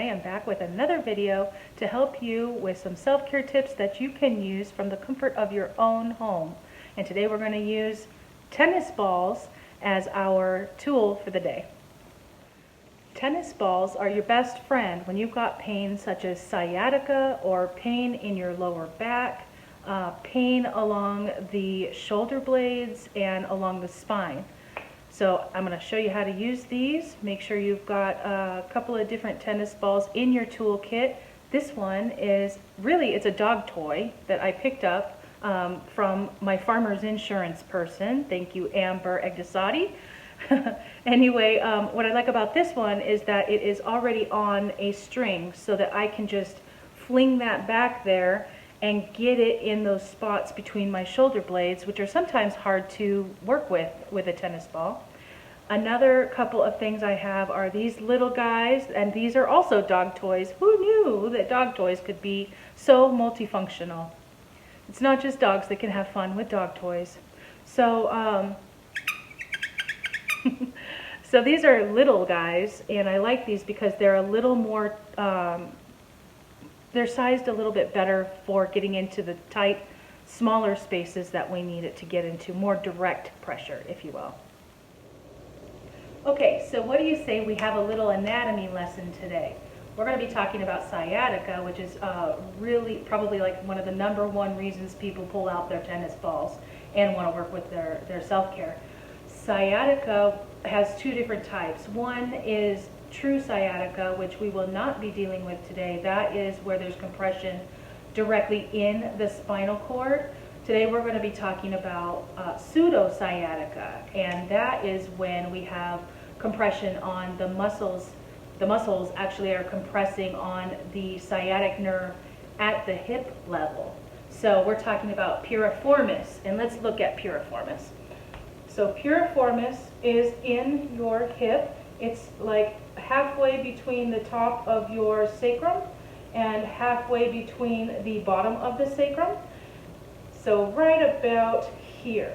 am back with another video to help you with some self-care tips that you can use from the comfort of your own home. And today we're going to use tennis balls as our tool for the day. Tennis balls are your best friend when you've got pain such as sciatica or pain in your lower back, pain along the shoulder blades and along the spine. So I'm going to show you how to use these. Make sure you've got a couple of different tennis balls in your toolkit. This one is it's a dog toy that I picked up from my farmer's insurance person. Thank you, Amber Egdasati. Anyway, what I like about this one is that it is already on a string so that I can just fling that back there and get it in those spots between my shoulder blades, which are sometimes hard to work with a tennis ball. Another couple of things I have are these little guys, and these are also dog toys. Who knew that dog toys could be so multifunctional? It's not just dogs that can have fun with dog toys. So, so these are little guys, and I like these because they're a little more they're sized a little bit better for getting into the tight, smaller spaces that we need it to get into, more direct pressure, if you will. Okay, so what do you say we have a little anatomy lesson today? We're going to be talking about sciatica, which is really probably like one of the #1 reasons people pull out their tennis balls and want to work with their self-care. Sciatica has two different types. One is true sciatica, which we will not be dealing with today. That is where there's compression directly in the spinal cord. Today we're going to be talking about pseudo sciatica, and that is when we have compression on the muscles. The muscles actually are compressing on the sciatic nerve at the hip level. So we're talking about piriformis, and let's look at piriformis. So piriformis is in your hip. It's like halfway between the top of your sacrum and halfway between the bottom of the sacrum. So right about here.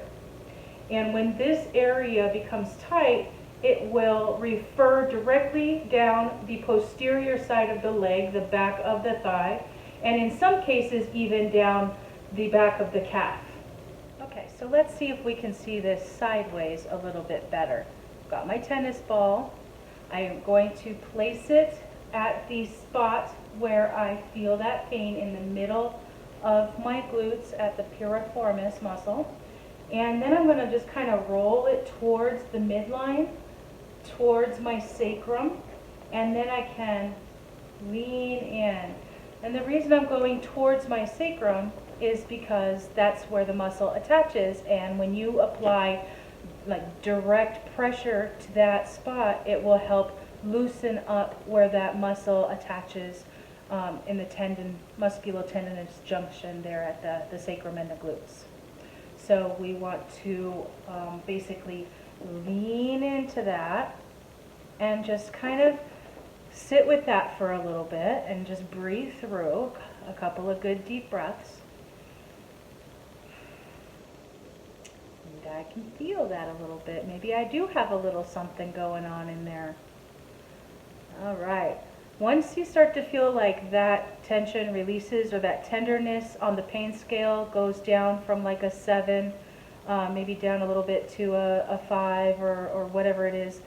And when this area becomes tight, it will refer directly down the posterior side of the leg, the back of the thigh, and in some cases even down the back of the calf. Okay, so let's see if we can see this sideways a little bit better. I've got my tennis ball. I am going to place it at the spot where I feel that pain in the middle of my glutes at the piriformis muscle. And then I'm going to just kind of roll it towards the midline, towards my sacrum, and then I can lean in. And the reason I'm going towards my sacrum is because that's where the muscle attaches, and when you apply like direct pressure to that spot, it will help loosen up where that muscle attaches in the musculotendinous junction there at the sacrum and the glutes. So we want to basically lean into that and just kind of sit with that for a little bit and just breathe through a couple of good deep breaths. And I can feel that a little bit. Maybe I do have a little something going on in there. All right. Once you start to feel like that tension releases, or that tenderness on the pain scale goes down from like a 7, maybe down a little bit to a 5 or whatever it is,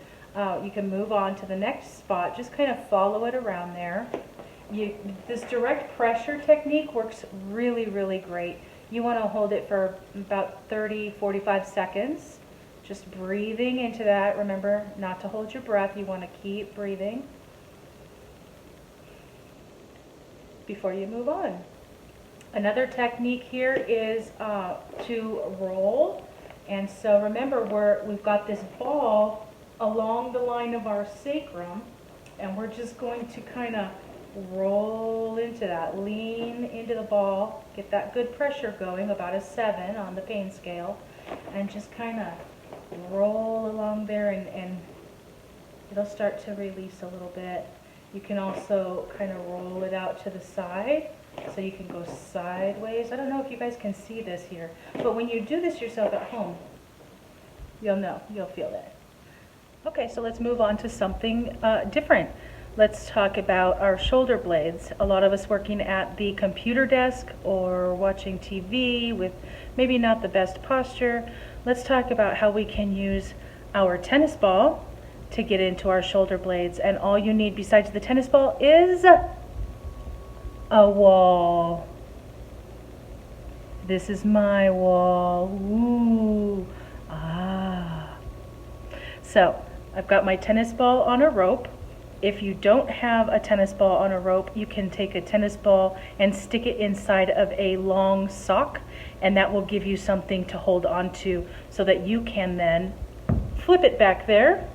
you can move on to the next spot. Just kind of follow it around there. This direct pressure technique works really, really great. You want to hold it for about 30-45 seconds. Just breathing into that. Remember not to hold your breath. You want to keep breathing before you move on. Another technique here is to roll. And so remember, we've got this ball along the line of our sacrum, and we're just going to kind of roll into that. Lean into the ball, get that good pressure going, about a 7 on the pain scale, and just kind of roll along there, and it'll start to release a little bit. You can also kind of roll it out to the side, so you can go sideways. I don't know if you guys can see this here, but when you do this yourself at home, you'll know, you'll feel it. Okay, so let's move on to something different. let's talk about our shoulder blades. A lot of us working at the computer desk or watching TV with maybe not the best posture. Let's talk about how we can use our tennis ball to get into our shoulder blades. And all you need besides the tennis ball is a wall. This is my wall. Ooh. Ah. So I've got my tennis ball on a rope. If you don't have a tennis ball on a rope, you can take a tennis ball and stick it inside of a long sock, and that will give you something to hold on to so that you can then flip it back there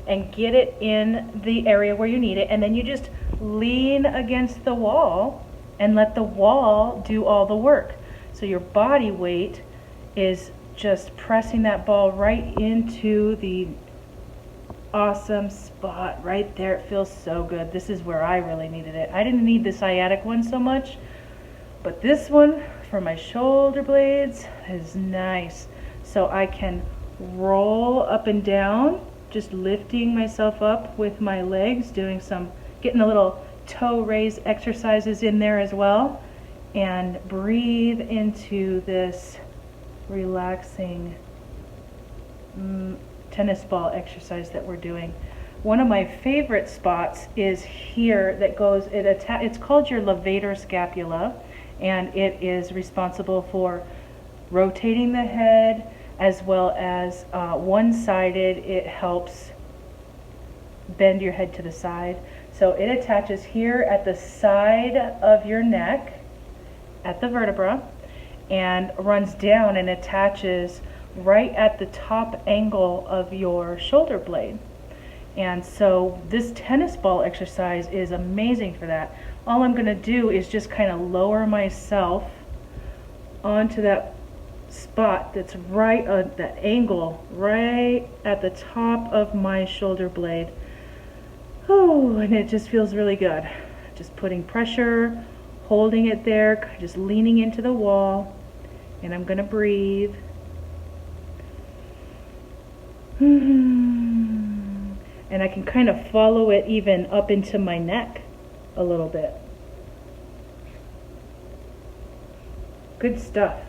and get it in the area where you need it, and then you just lean against the wall and let the wall do all the work. So your body weight is just pressing that ball right into the awesome spot right there. It feels so good. This is where I really needed it. I didn't need the sciatic one so much, but this one for my shoulder blades is nice. So I can roll up and down, just lifting myself up with my legs, doing some, getting a little toe raise exercises in there as well, and breathe into this relaxing tennis ball exercise that we're doing. One of my favorite spots is here that goes, it's called your levator scapula, and it is responsible for rotating the head as well as one-sided. It helps bend your head to the side. So it attaches here at the side of your neck, at the vertebra, and runs down and attaches right at the top angle of your shoulder blade. And so this tennis ball exercise is amazing for that. All I'm going to do is just kind of lower myself onto that spot that's right at that angle, right at the top of my shoulder blade. Oh, and it just feels really good. Just putting pressure, holding it there, just leaning into the wall, and I'm going to breathe. And I can kind of follow it even up into my neck a little bit. Good stuff.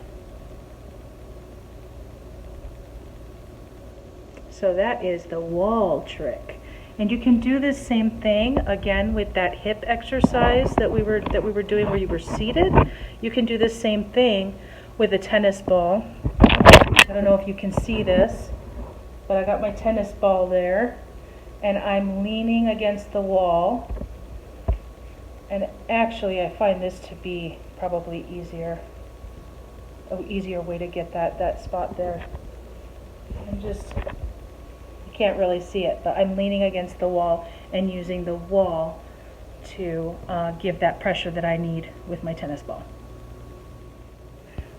So that is the wall trick. And you can do this same thing again with that hip exercise that we were doing where you were seated. You can do the same thing with a tennis ball. I don't know if you can see this, but I got my tennis ball there, and I'm leaning against the wall. And actually, I find this to be probably easier way to get that spot there. And just, you can't really see it, but I'm leaning against the wall and using the wall to give that pressure that I need with my tennis ball.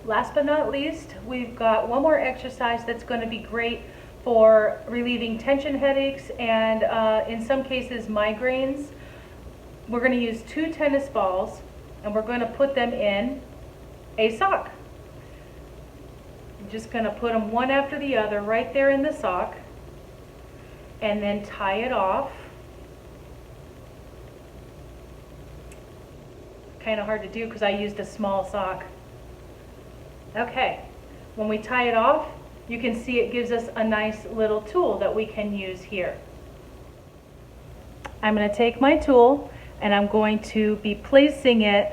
Last but not least, we've got one more exercise that's going to be great for relieving tension headaches and in some cases migraines. We're going to use 2 tennis balls and we're going to put them in a sock. I'm just going to put them one after the other right there in the sock and then tie it off. Kind of hard to do because I used a small sock. Okay, when we tie it off, you can see it gives us a nice little tool that we can use here. I'm going to take my tool and I'm going to be placing it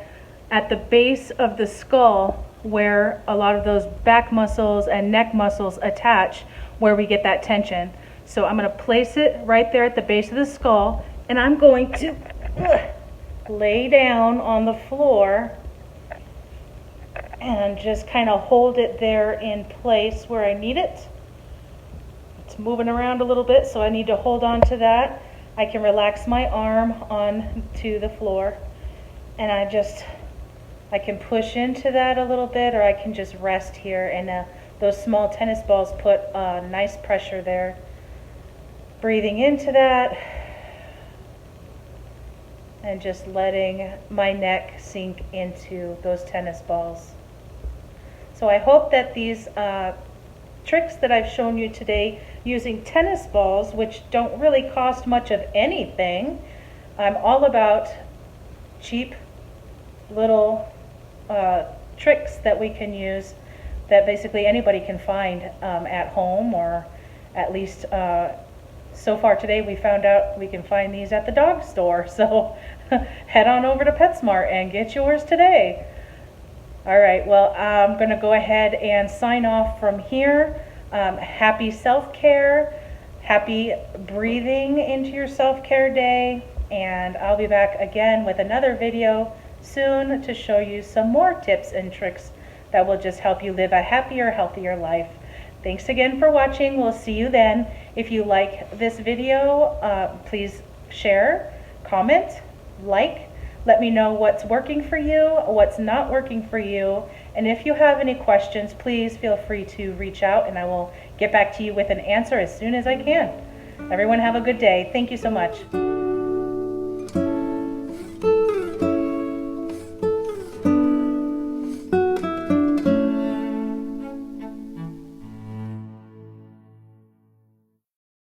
at the base of the skull where a lot of those back muscles and neck muscles attach, where we get that tension. So I'm going to place it right there at the base of the skull, and I'm going to lay down on the floor and just kind of hold it there in place where I need it. It's moving around a little bit, so I need to hold on to that. I can relax my arm onto the floor, and I can push into that a little bit, or I can just rest here, and those small tennis balls put nice pressure there. Breathing into that, and just letting my neck sink into those tennis balls. So I hope that these tricks that I've shown you today using tennis balls, which don't really cost much of anything, I'm all about cheap little tricks that we can use that basically anybody can find at home, or at least so far today we found out we can find these at the dog store. So head on over to PetSmart and get yours today. All right, well, I'm going to go ahead and sign off from here. Happy self-care, happy breathing into your self-care day, and I'll be back again with another video soon to show you some more tips and tricks that will just help you live a happier, healthier life. Thanks again for watching. We'll see you then. If you like this video, please share, comment, like. Let me know what's working for you, what's not working for you. And if you have any questions, please feel free to reach out and I will get back to you with an answer as soon as I can. Everyone have a good day. Thank you so much.